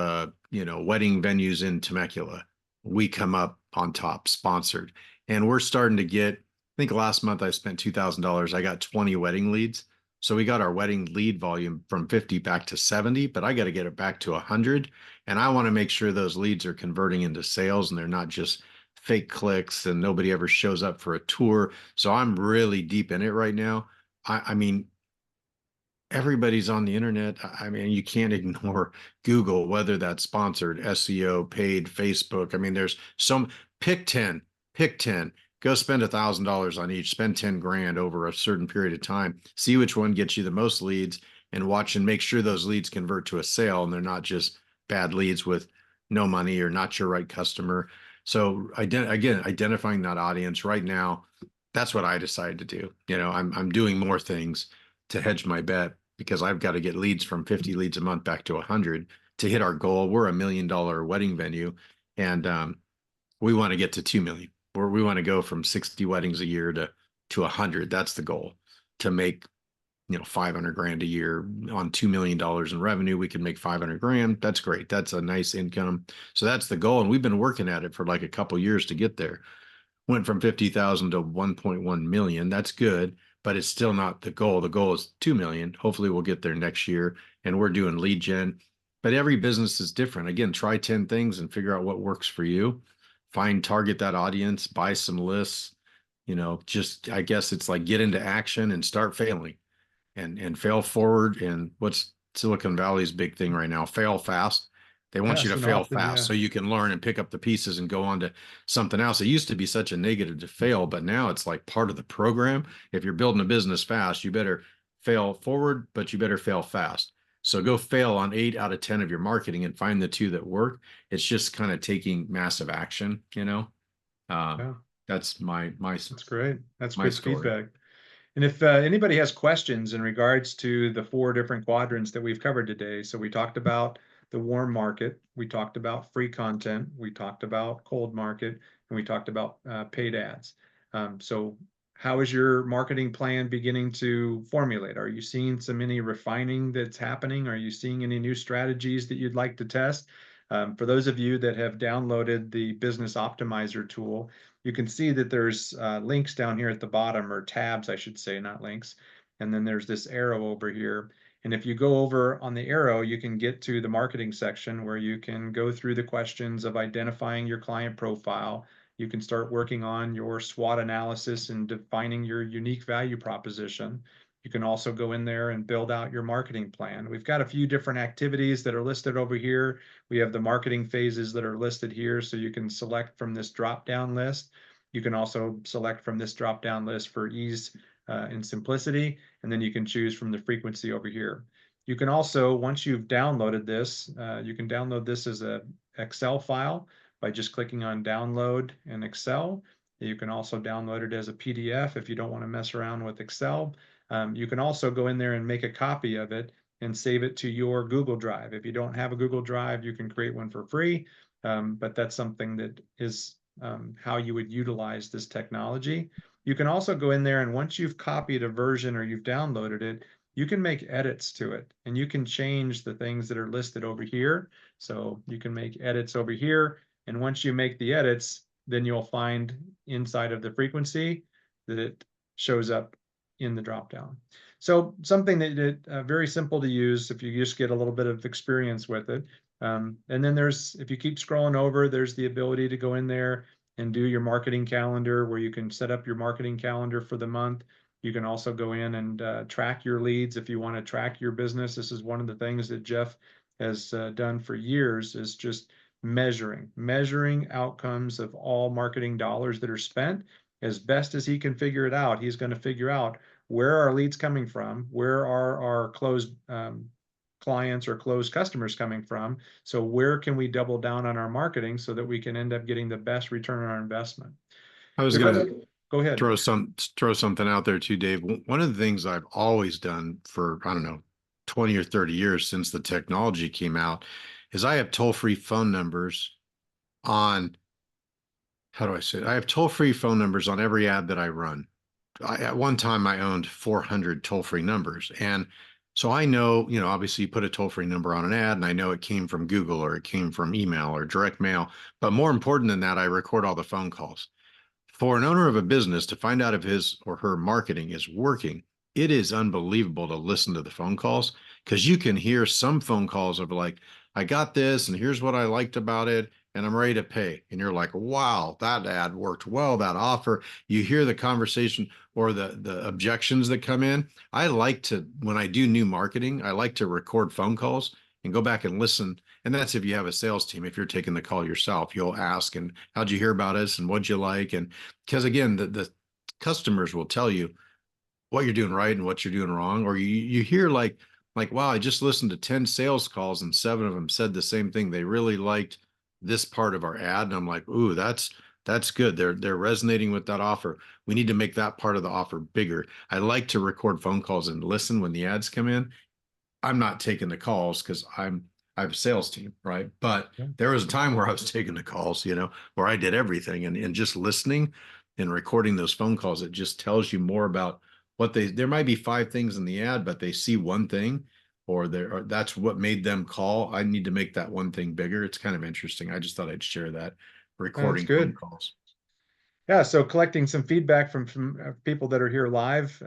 wedding venues in Temecula, we come up on top, sponsored. And we're starting to get, I think last month I spent $2,000. I got 20 wedding leads. So we got our wedding lead volume from 50 back to 70, but I got to get it back to 100. And I want to make sure those leads are converting into sales and they're not just fake clicks and nobody ever shows up for a tour. So I'm really deep in it right now. I mean, everybody's on the internet. I mean, you can't ignore Google, whether that's sponsored, SEO, paid, Facebook. I mean, there's some pick 10, pick 10, go spend $1,000 on each, spend 10 grand over a certain period of time, see which one gets you the most leads and watch and make sure those leads convert to a sale and they're not just bad leads with no money or not your right customer. So again, identifying that audience right now, that's what I decided to do. I'm doing more things to hedge my bet because I've got to get leads from 50 leads a month back to 100 to hit our goal. We're $1 million wedding venue, and we want to get to 2 million. Where we want to go from 60 weddings a year to 100. That's the goal. To make 500 grand a year on $2 million in revenue, we can make 500 grand. That's great. That's a nice income. So that's the goal, and we've been working at it for like a couple years to get there. Went from 50,000 to 1.1 million. That's good, but it's still not the goal. The goal is 2 million. Hopefully we'll get there next year, and we're doing lead gen. But every business is different. Again, try 10 things and figure out what works for you. Target that audience, buy some lists, just I guess it's like get into action and start failing and fail forward. And what's Silicon Valley's big thing right now? Fail fast. They want you Fast to and fail often, fast yeah. so you can learn and pick up the pieces and go on to something else. It used to be such a negative to fail, but now it's like part of the program. If you're building a business fast, you better fail forward, but you better fail fast. So go fail on 8 out of 10 of your marketing and find the two that work. It's just kind of taking massive action. Uh, Yeah, that's that's great. That's my good story. feedback. And if anybody has questions in regards to the four different quadrants that we've covered today, so we talked about the warm market, we talked about free content, we talked about cold market, and we talked about paid ads. So how is your marketing plan beginning to formulate? Are you seeing any refining that's happening? Are you seeing any new strategies that you'd like to test? For those of you that have downloaded the Business Optimizer tool, you can see that there's links down here at the bottom, or tabs, I should say, not links. And then there's this arrow over here. And if you go over on the arrow, you can get to the marketing section where you can go through the questions of identifying your client profile. You can start working on your SWOT analysis and defining your unique value proposition. You can also go in there and build out your marketing plan. We've got a few different activities that are listed over here. We have the marketing phases that are listed here, so you can select from this drop-down list. You can also select from this drop-down list for ease and simplicity, and then you can choose from the frequency over here. You can also, once you've downloaded this, you can download this as a Excel file by just clicking on download in Excel. You can also download it as a PDF if you don't want to mess around with Excel. You can also go in there and make a copy of it and save it to your Google Drive. If you don't have a Google Drive, you can create one for free, but that's something that is how you would utilize this technology. You can also go in there, and once you've copied a version or you've downloaded it, you can make edits to it, and you can change the things that are listed over here. So you can make edits over here, and once you make the edits, then you'll find inside of the frequency that it shows up in the dropdown. So something that very simple to use if you just get a little bit of experience with it. And then if you keep scrolling over, there's the ability to go in there and do your marketing calendar where you can set up your marketing calendar for the month. You can also go in and track your leads if you want to track your business. This is one of the things that Jeff has done for years, is just measuring outcomes of all marketing dollars that are spent. As best as he can figure it out, he's going to figure out where are our leads coming from, where are our clients or closed customers coming from. So where can we double down on our marketing so that we can end up getting the best return on our investment? I was If going I to go ahead. throw something out there too, Dave. One of the things I've always done for, I don't know, 20 or 30 years since the technology came out is I have toll-free phone numbers on, how do I say it? I have toll-free phone numbers on every ad that I run. At one time I owned 400 toll-free numbers. And so I know, obviously you put a toll-free number on an ad and I know it came from Google or it came from email or direct mail. But more important than that, I record all the phone calls. For an owner of a business to find out if his or her marketing is working, it is unbelievable to listen to the phone calls because you can hear some phone calls of like, I got this and here's what I liked about it and I'm ready to pay. And you're like, wow, that ad worked well, that offer. You hear the conversation or the objections that come in. I like to, when I do new marketing, I like to record phone calls and go back and listen. And that's if you have a sales team. If you're taking the call yourself, you'll ask, and how'd you hear about us and what'd you like? And because again, the customers will tell you what you're doing right and what you're doing wrong, or you hear like wow, I just listened to 10 sales calls and 7 of them said the same thing. They really liked this part of our ad, and I'm like, ooh, that's good. They're resonating with that offer. We need to make that part of the offer bigger. I like to record phone calls and listen when the ads come in. I'm not taking the calls because I have a sales team, right? But Yeah. there was a time where I was taking the calls, where I did everything and just listening and recording those phone calls. It just tells you more about what there might be 5 things in the ad, but they see one thing or that's what made them call. I need to make that one thing bigger. It's kind of interesting. I just thought I'd share that That's recording phone good. calls. Yeah, so collecting some feedback from people that are here live.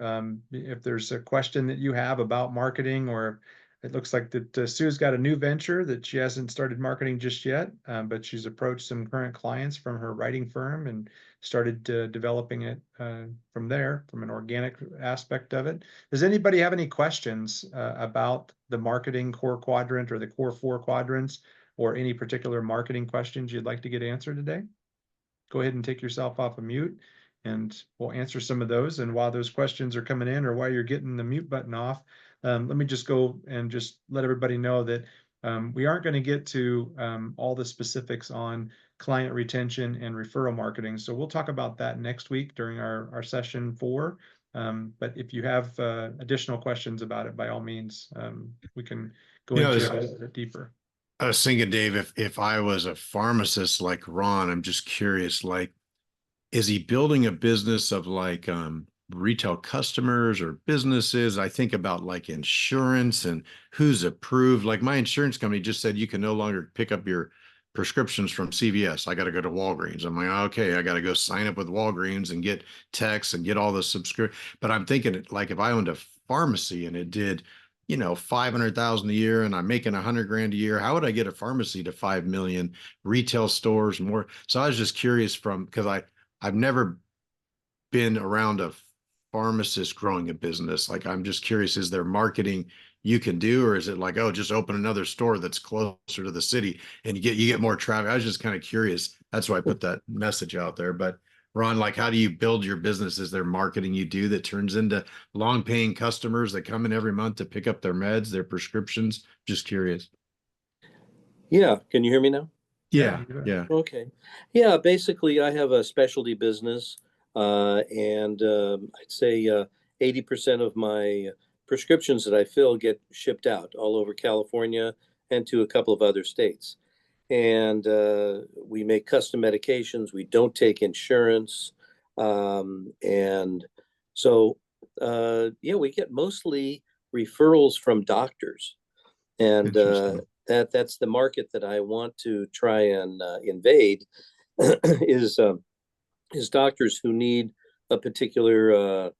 If there's a question that you have about marketing, or it looks like that Sue's got a new venture that she hasn't started marketing just yet, but she's approached some current clients from her writing firm and started developing it from there, from an organic aspect of it. Does anybody have any questions about the marketing core quadrant or the core 4 quadrants, or any particular marketing questions you'd like to get answered today? Go ahead and take yourself off of mute and we'll answer some of those. And while those questions are coming in or while you're getting the mute button off, let me just go and just let everybody know that we aren't going to get to all the specifics on client retention and referral marketing. So we'll talk about that next week during our session 4. But if you have additional questions about it, by all means, we can go You know, into this, it a little bit deeper. I was thinking, Dave, if I was a pharmacist like Ron, I'm just curious, like, is he building a business of like retail customers or businesses? I think about like insurance and who's approved. Like my insurance company just said you can no longer pick up your prescriptions from CVS. I got to go to Walgreens. I'm like, okay, I got to go sign up with Walgreens and get texts and get all the subscription. But I'm thinking like if I owned a pharmacy and it did, 500,000 a year and I'm making 100 grand a year, how would I get a pharmacy to 5 million, retail stores more? So I was just curious because I've never been around a pharmacist growing a business. Like, I'm just curious, is there marketing you can do, or is it like, oh, just open another store that's closer to the city and you get more traffic? I was just kind of curious. That's why I put that message out there. But Ron, like, how do you build your business? Is there marketing you do that turns into long paying customers that come in every month to pick up their meds, their prescriptions? Just curious. Yeah, can you hear me now? Yeah. Yeah. Yeah. Okay. Yeah, basically, I have a specialty business, and I'd say 80% of my prescriptions that I fill get shipped out all over California and to a couple of other states. And we make custom medications. We don't take insurance. And so, yeah, we get mostly referrals from doctors. And Interesting. that's the market that I want to try and invade is doctors who need a particular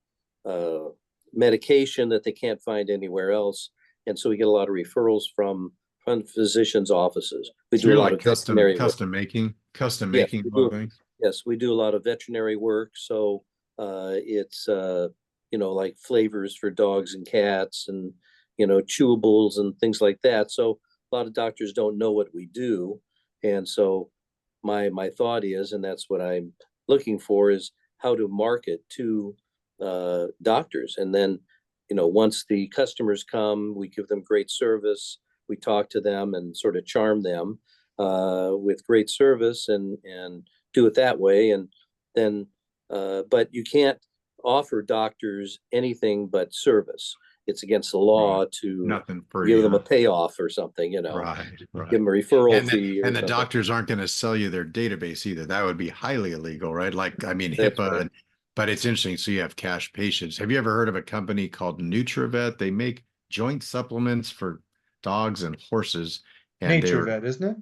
medication that they can't find anywhere else, and so we get a lot of referrals from physicians' offices. We So do a you're lot like of veterinary work. custom Yes, making we a lot of do. things. Yes, we do a lot of veterinary work. So it's like flavors for dogs and cats, and chewables and things like that. So a lot of doctors don't know what we do, and so my thought is, and that's what I'm looking for, is how to market to doctors, and then once the customers come, we give them great service. We talk to them and sort of charm them with great service and do it that way. And then, but you can't offer doctors anything but service. It's against the law to Nothing free. give them a Huh? payoff or something, Right, give right. them a referral And fee or and the something. doctors aren't going to sell you their database either. That would be highly illegal, right? Like, I mean, That's HIPAA. right. But it's interesting. So you have cash patients. Have you ever heard of a company called NutriVet? They make joint supplements for dogs and horses, and they Nature were Vet, isn't it?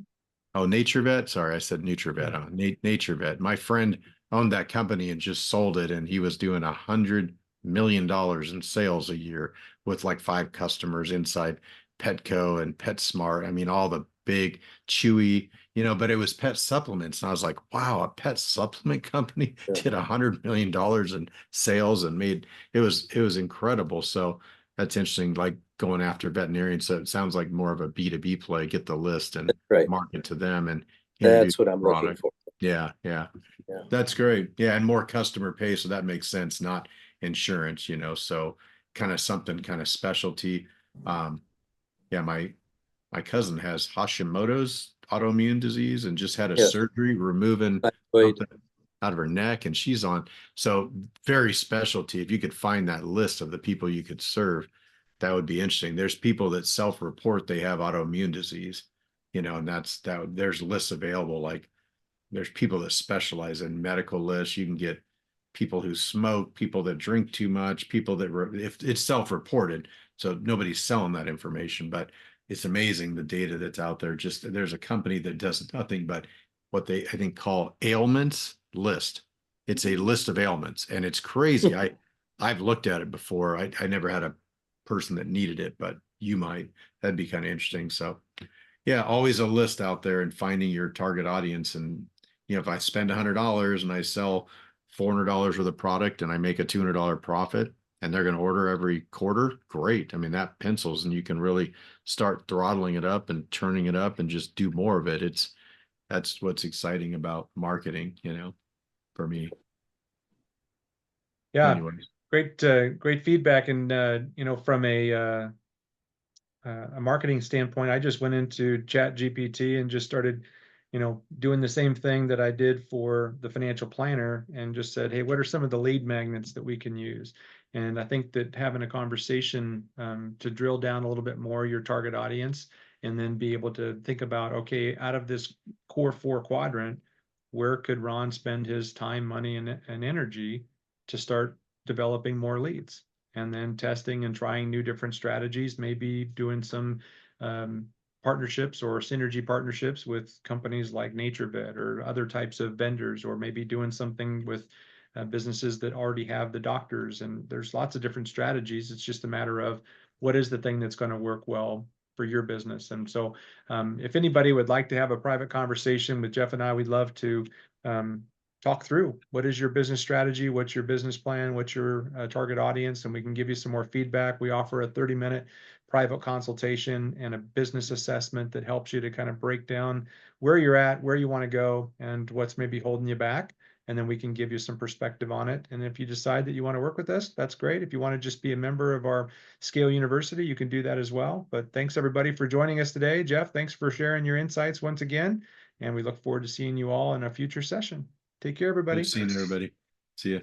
Oh, NatureVet. Sorry, I said NutriVet. Yeah. Huh? NatureVet. My friend owned that company and just sold it, and he was doing $100 million in sales a year with like 5 customers inside Petco and PetSmart. I mean, all the big, chewy, but it was pet supplements. And I was like, wow, a pet supplement company Yeah. did $100 million in sales and made it was incredible. So that's interesting, like going after veterinarians. So it sounds like more of a B2B play, get the list and Right. market to them and introduce That's what the I'm looking product. for. Yeah, yeah. Yeah. That's great. Yeah, and more customer pay, so that makes sense, not insurance, so kind of something kind of specialty. Yeah, my cousin has Hashimoto's autoimmune disease and just had a Yes. surgery removing Thyroid. something out of her neck, and she's on so very specialty. If you could find that list of the people you could serve, that would be interesting. There's people that self-report they have autoimmune disease, and there's lists available. Like there's people that specialize in medical lists. You can get people who smoke, people that drink too much, people that if it's self-reported, so nobody's selling that information, but it's amazing the data that's out there. Just there's a company that does nothing but what they I think call ailments list. It's a list of ailments, and it's crazy. I've looked at it before. I never had a person that needed it, but you might. That'd be kind of interesting. So yeah, always a list out there and finding your target audience. And if I spend $100 and I sell $400 worth of product and I make a $200 profit, and they're going to order every quarter, great. I mean, that pencils, and you can really start throttling it up and turning it up and just do more of it. That's what's exciting about marketing, for me. Yeah. Anyways. Great feedback. And, from a marketing standpoint, I just went into Chat GPT and just started, doing the same thing that I did for the financial planner and just said, hey, what are some of the lead magnets that we can use? And I think that having a conversation to drill down a little bit more your target audience and then be able to think about, okay, out of this core 4 quadrant, where could Ron spend his time, money, and energy to start developing more leads? And then testing and trying new different strategies, maybe doing some partnerships or synergy partnerships with companies like NatureVet or other types of vendors, or maybe doing something with businesses that already have the doctors. And there's lots of different strategies. It's just a matter of what is the thing that's going to work well for your business. And so if anybody would like to have a private conversation with Jeff and I, we'd love to talk through what is your business strategy, what's your business plan, what's your target audience, and we can give you some more feedback. We offer a 30-minute private consultation and a business assessment that helps you to kind of break down where you're at, where you want to go, and what's maybe holding you back. And then we can give you some perspective on it. And if you decide that you want to work with us, that's great. If you want to just be a member of our Scale University, you can do that as well. But thanks everybody for joining us today. Jeff, thanks for sharing your insights once again. And we look forward to seeing you all in a future session. Take care, everybody. Good seeing everybody. See you.